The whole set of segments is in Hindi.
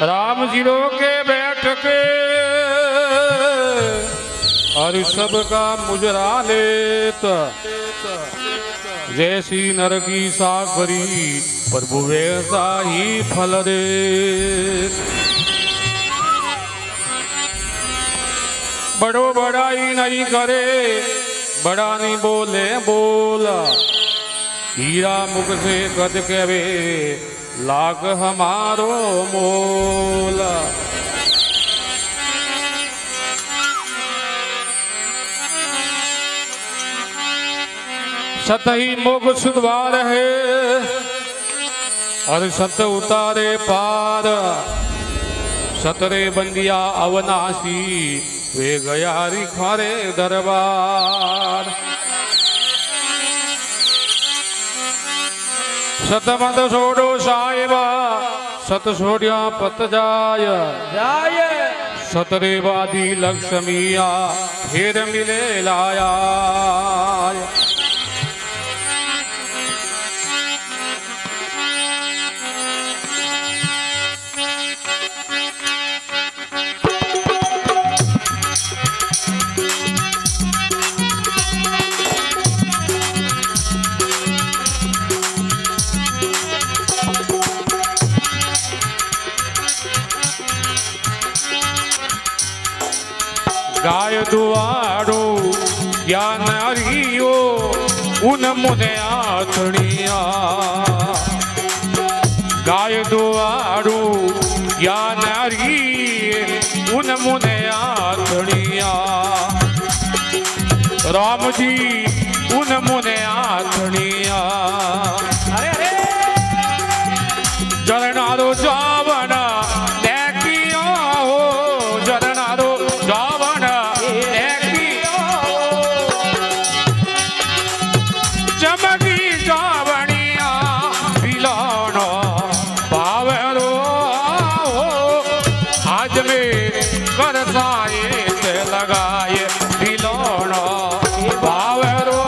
राम जी के बैठके और सबका मुजरा लेत जैसी नर की साखरी प्रभु वैसा ही फल दे। बड़ो बड़ाई नहीं करे बड़ा नहीं बोले बोला हीरा मुख से कद कहे लाग हमारो मोला। सत ही मुख सुधवार है और सत उतारे पार। सतरे बंदिया अवनाशी वे गया रिखारे दरबार। सतमत सोडो साहिबा सत सोडिया पत जाय जाय। सतरे वादी लक्ष्मिया फिर मिले लाया। गाय दुआरो या नारियो उन मुने आथणिया। गाय दुआरो या नारी उन मुने आथणिया। राम जी उन मुने आथणिया। अरे अरे जरनारो जावना देखियो जरनारो जावना चमकी जावनिया पिलानो पावरो। आज में करसाए से लगाए पिलानो पावरो।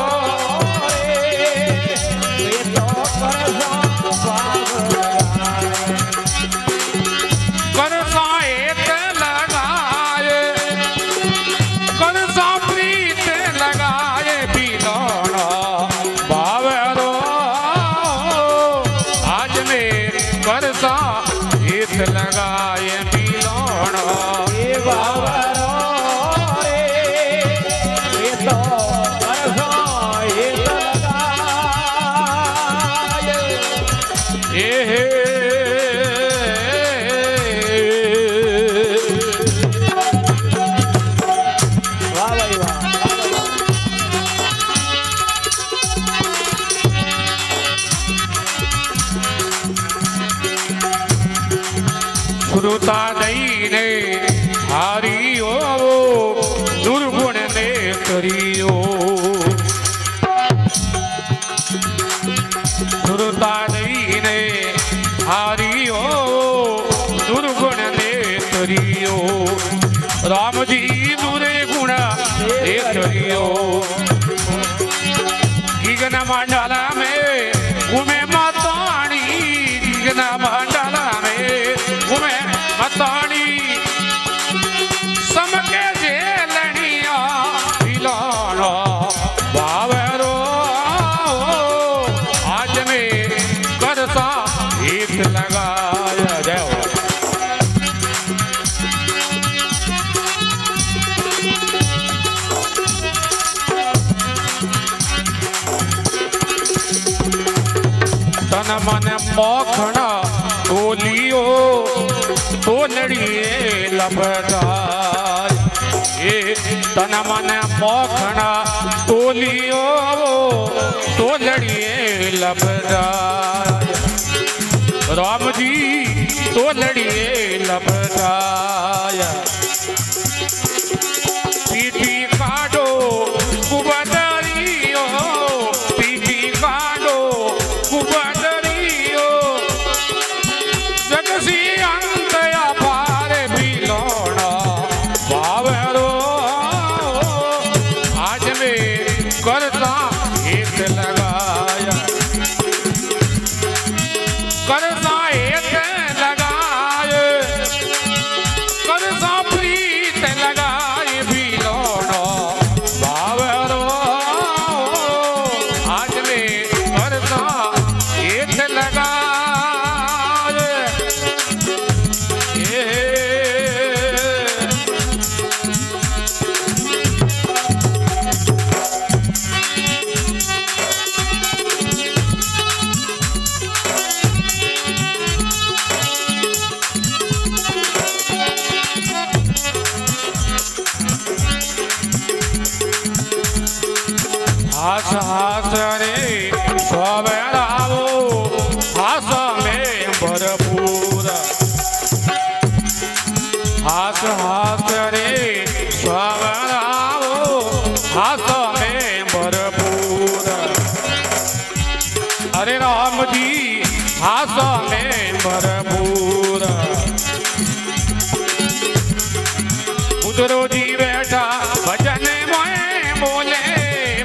करसाए से लगाए करसा प्रीत लगाए पिलानो पावरो। आज में करसा हित लगाए पिलानो पावरो। श्रुता नहीं ने हारियो दुर्गुण ने करियो। श्रुता नहीं ने हारियो दुर्गुण ने करियो। राम जी दुरे गुण ने करियो। गगन मंडला में घूमे मातानी गगन मंडला में घूमे मतानी समके जेलनिया पिलानो बावरो। आज में करसा हित लगाया जाओ। तन मन मोखना बोलियो तो लड़िए लबदार। ये तन मन मोखना तोलियो तो लड़िए लबदार। राम जी तो लड़िए लबदार। पीठी काटो कुबदरियो पीठी काटो कुबदरियो। जगसी अंतया पार बिलोना बावरो। आज में करता हित लगाया करता हित लगाए। हाथ हाथ रे स्वराओ हाथ में भरपूर अरे राम जी हाथ में भरपूर बुजुर्ग जी बैठा भजन में बोले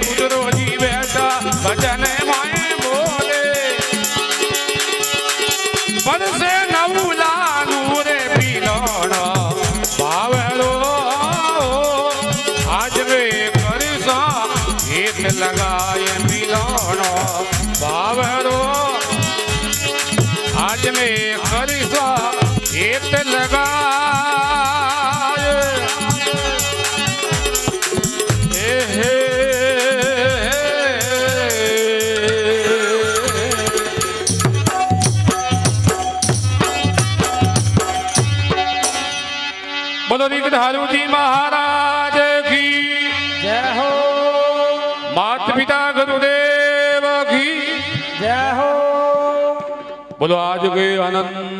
बुजुर्ग जी बैठा भजन में बोले पर से नवला नूरे पीलोना बावलो आज वे करसा एक लगाए पीलोना बावलो आज में करसा एक लगाए बोलो दीक्षालु जी महाराज की जय हो माता पिता गुरुदेव की जय हो बोलो आज के आनंद